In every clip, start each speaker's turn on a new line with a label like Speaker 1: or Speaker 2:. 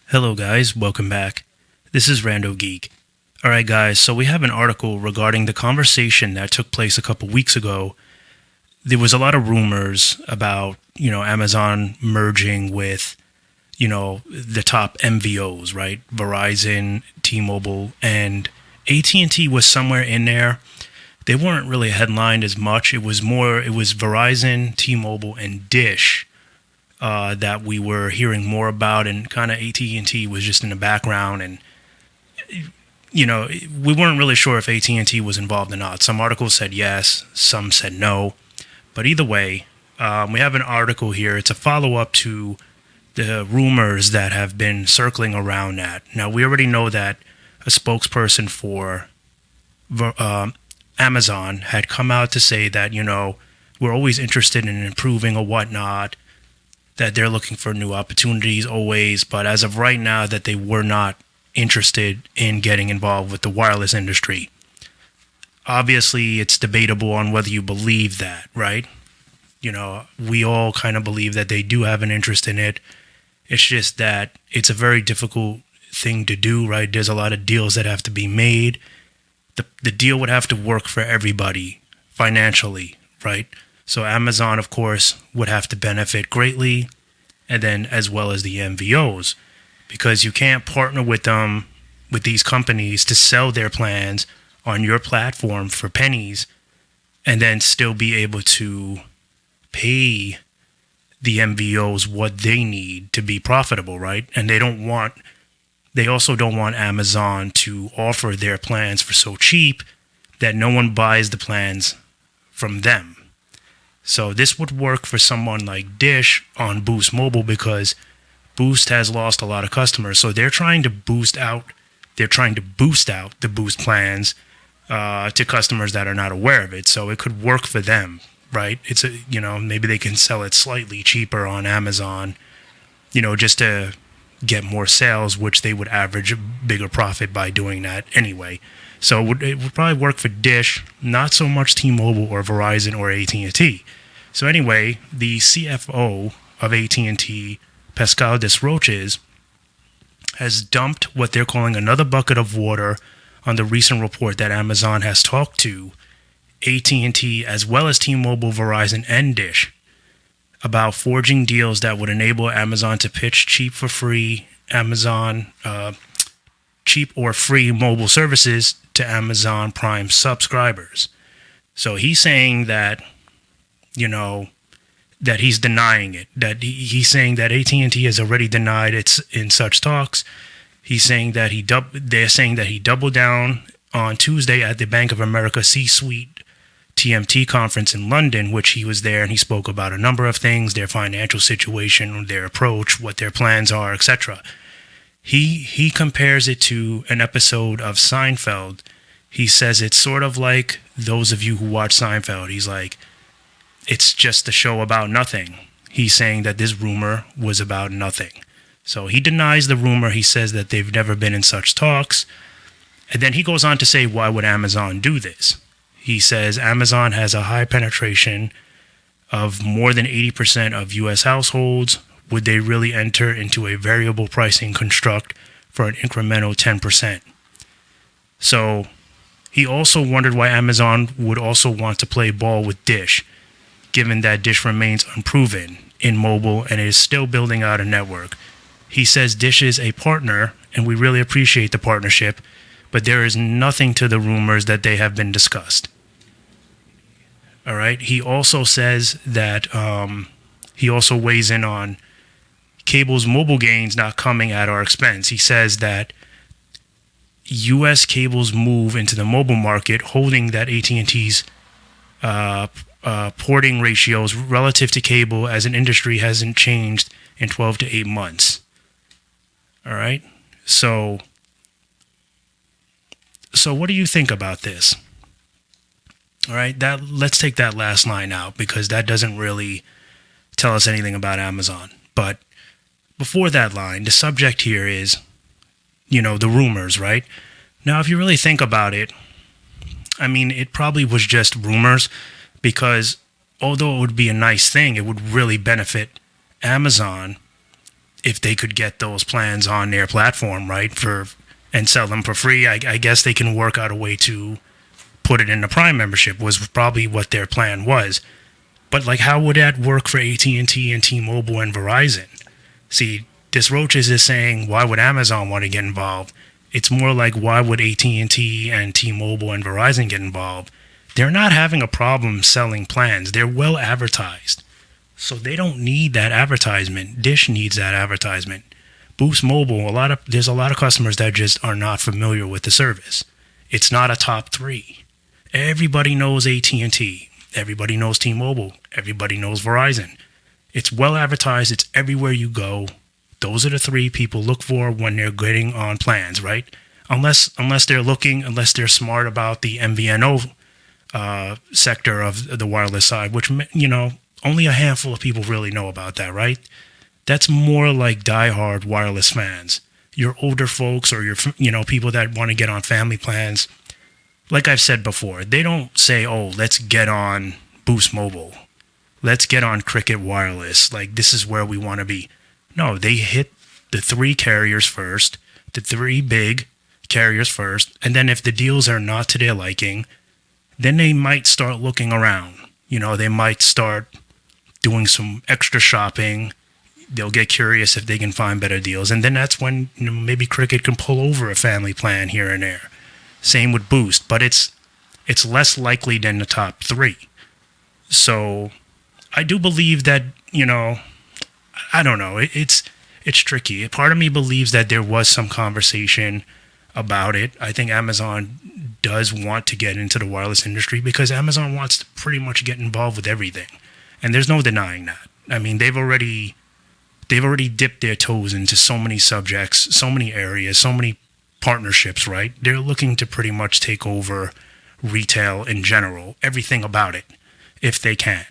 Speaker 1: Hello, guys. Welcome back. This is RandoGEEK. All right, guys. So we have an article regarding the conversation that took place a couple weeks ago. There was a lot of rumors about, Amazon merging with, the top MVOs, right? Verizon, T-Mobile, and AT&T was somewhere in there. They weren't really headlined as much. It was Verizon, T-Mobile, and Dish that we were hearing more about, and kind of AT&T was just in the background, and we weren't really sure if AT&T was involved or not. Some articles said yes, some said no, but either way, we have an article here. It's a follow-up to the rumors that have been circling around that. Now, we already know that a spokesperson for Amazon had come out to say that, we're always interested in improving or whatnot, that they're looking for new opportunities always, but as of right now, that they were not interested in getting involved with the wireless industry. Obviously, it's debatable on whether you believe that, right? We all kind of believe that they do have an interest in it. It's just that it's a very difficult thing to do, right? There's a lot of deals that have to be made. The deal would have to work for everybody financially, right? So Amazon, of course, would have to benefit greatly, and then as well as the MVOs, because you can't partner with them, with these companies, to sell their plans on your platform for pennies and then still be able to pay the MVOs what they need to be profitable, right? And they also don't want Amazon to offer their plans for so cheap that no one buys the plans from them. So this would work for someone like Dish on Boost Mobile, because Boost has lost a lot of customers. So they're trying to boost out the Boost plans to customers that are not aware of it. So it could work for them, right? Maybe they can sell it slightly cheaper on Amazon, just to get more sales, which they would average a bigger profit by doing that anyway. So it would probably work for Dish, not so much T-Mobile or Verizon or AT&T. So anyway, the CFO of AT&T, Pascal Desroches, has dumped what they're calling another bucket of water on the recent report that Amazon has talked to AT&T as well as T-Mobile, Verizon, and Dish about forging deals that would enable Amazon to pitch cheap or free mobile services to Amazon Prime subscribers. So he's saying that, that he's denying it. That he's saying that AT&T has already denied it's in such talks. He's saying that they're saying that he doubled down on Tuesday at the Bank of America C-Suite TMT conference in London, which he was there, and he spoke about a number of things: their financial situation, their approach, what their plans are, etc. He compares it to an episode of Seinfeld. He says it's sort of like those of you who watch Seinfeld. He's like, it's just a show about nothing. He's saying that this rumor was about nothing. So he denies the rumor. He says that they've never been in such talks. And then he goes on to say, why would Amazon do this? He says Amazon has a high penetration of more than 80% of U.S. households. Would they really enter into a variable pricing construct for an incremental 10%? So he also wondered why Amazon would also want to play ball with Dish, given that Dish remains unproven in mobile and is still building out a network. He says Dish is a partner, and we really appreciate the partnership, but there is nothing to the rumors that they have been discussed. All right. He also says that he also weighs in on cable's mobile gains not coming at our expense. He says that U.S. cable's move into the mobile market, holding that AT&T's porting ratios relative to cable as an industry hasn't changed in 12 to 8 months. All right. So what do you think about this? All right, let's take that last line out, because that doesn't really tell us anything about Amazon. But before that line, the subject here is, the rumors, right? Now, if you really think about it, I mean, it probably was just rumors, because although it would be a nice thing, it would really benefit Amazon if they could get those plans on their platform, right, for and sell them for free, I guess they can work out a way to put it in the Prime membership. Was probably what their plan was. But like, how would that work for AT&T and T-Mobile and Verizon? See, this Roaches is saying, why would Amazon want to get involved? It's more like, why would AT&T and T-Mobile and Verizon get involved? They're not having a problem selling plans. They're well advertised. So they don't need that advertisement. Dish needs that advertisement. Boost Mobile, there's a lot of customers that just are not familiar with the service. It's not a top three. Everybody knows AT&T. Everybody knows T-Mobile. Everybody knows Verizon. It's well advertised. It's everywhere you go. Those are the three people look for when they're getting on plans, right? Unless they're smart about the MVNO sector of the wireless side, which, only a handful of people really know about that, right? That's more like diehard wireless fans. Your older folks or your people that want to get on family plans. Like I've said before, they don't say, "Oh, let's get on Boost Mobile. Let's get on Cricket Wireless. Like, this is where we want to be." No, they hit the three carriers first, the three big carriers first, and then if the deals are not to their liking, then they might start looking around. They might start doing some extra shopping. They'll get curious if they can find better deals, and then that's when maybe Cricket can pull over a family plan here and there. Same with Boost, but it's less likely than the top three. So I do believe that, I don't know, it's tricky. Part of me believes that there was some conversation about it. I think Amazon does want to get into the wireless industry because Amazon wants to pretty much get involved with everything. And there's no denying that. I mean, they've already dipped their toes into so many subjects, so many areas, so many partnerships, right? They're looking to pretty much take over retail in general, everything about it, if they can.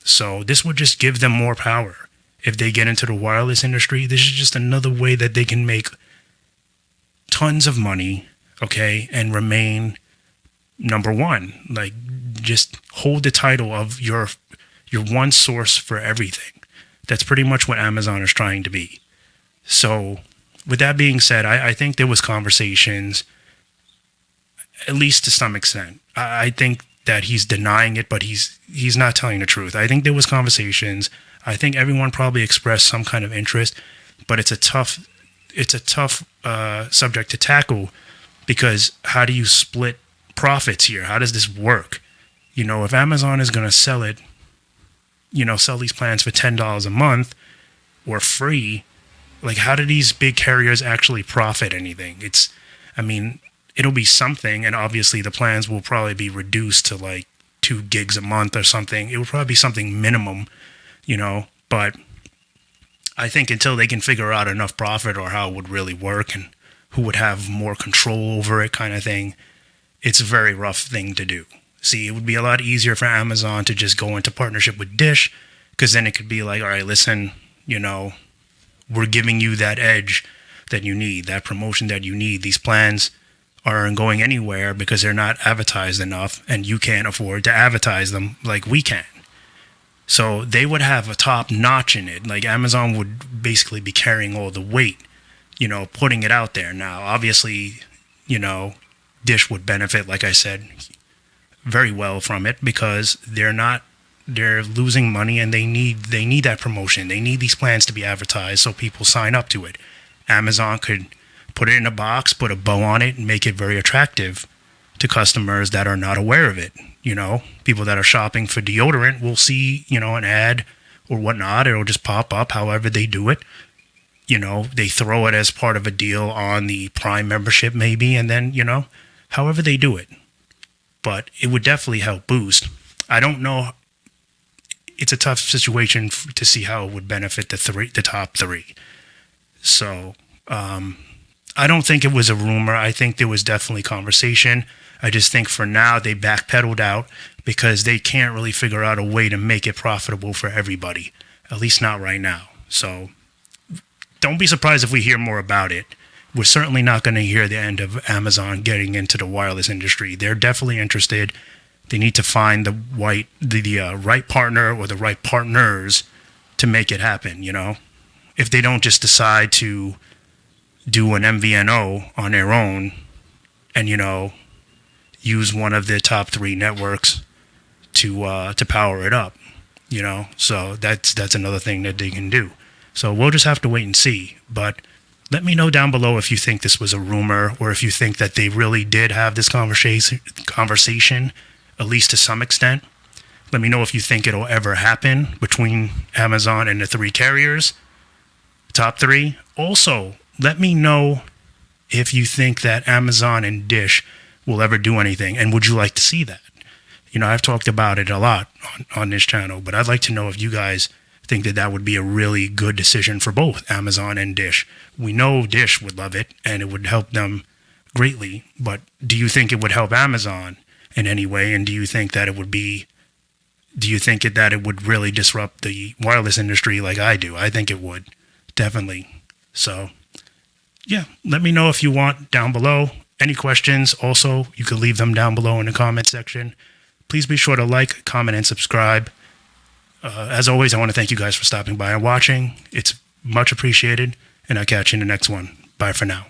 Speaker 1: So this would just give them more power. If they get into the wireless industry, this is just another way that they can make tons of money, okay, and remain number one. Like, just hold the title of your one source for everything. That's pretty much what Amazon is trying to be. So with that being said, I think there was conversations, at least to some extent. I think that he's denying it, but he's not telling the truth. I think there was conversations. I think everyone probably expressed some kind of interest, but it's a tough subject to tackle, because how do you split profits here? How does this work? If Amazon is going to sell these plans for $10 a month or free, like, how do these big carriers actually profit anything? It'll be something, and obviously the plans will probably be reduced to like 2 gigs a month or something. It will probably be something minimum, but I think until they can figure out enough profit or how it would really work and who would have more control over it kind of thing, it's a very rough thing to do. See, it would be a lot easier for Amazon to just go into partnership with Dish, because then it could be like, all right, listen, we're giving you that edge that you need, that promotion that you need. These plans aren't going anywhere because they're not advertised enough, and you can't afford to advertise them like we can. So they would have a top notch in it. Like, Amazon would basically be carrying all the weight, putting it out there. Now, obviously, Dish would benefit, like I said, very well from it, because they're losing money, and they need that promotion. They need these plans to be advertised so people sign up to it. Amazon could put it in a box, put a bow on it, and make it very attractive to customers that are not aware of it. People that are shopping for deodorant will see, an ad or whatnot. It'll just pop up however they do it. They throw it as part of a deal on the Prime membership maybe, and then, however they do it. But it would definitely help Boost. I don't know. It's a tough situation to see how it would benefit the top three. So I don't think it was a rumor. I think there was definitely conversation. I just think for now they backpedaled out because they can't really figure out a way to make it profitable for everybody, at least not right now. So don't be surprised if we hear more about it. We're certainly not going to hear the end of Amazon getting into the wireless industry. They're definitely interested. They need to find the right partner or the right partners to make it happen, if they don't just decide to do an MVNO on their own and, use one of the top 3 networks to power it up, So that's another thing that they can do. So we'll just have to wait and see. But let me know down below if you think this was a rumor or if you think that they really did have this conversation, at least to some extent. Let me know if you think it'll ever happen between Amazon and the 3 carriers, top 3. Also, let me know if you think that Amazon and Dish will ever do anything, and would you like to see that? I've talked about it a lot on this channel, but I'd like to know if you guys think that that would be a really good decision for both Amazon and Dish. We know Dish would love it, and it would help them greatly, but do you think it would help Amazon in any way, and do you think that it would really disrupt the wireless industry like I do? I think it would, definitely. So, yeah, let me know if you want down below. Any questions, also, you could leave them down below in the comment section. Please be sure to like, comment, and subscribe. As always, I want to thank you guys for stopping by and watching. It's much appreciated, and I'll catch you in the next one. Bye for now.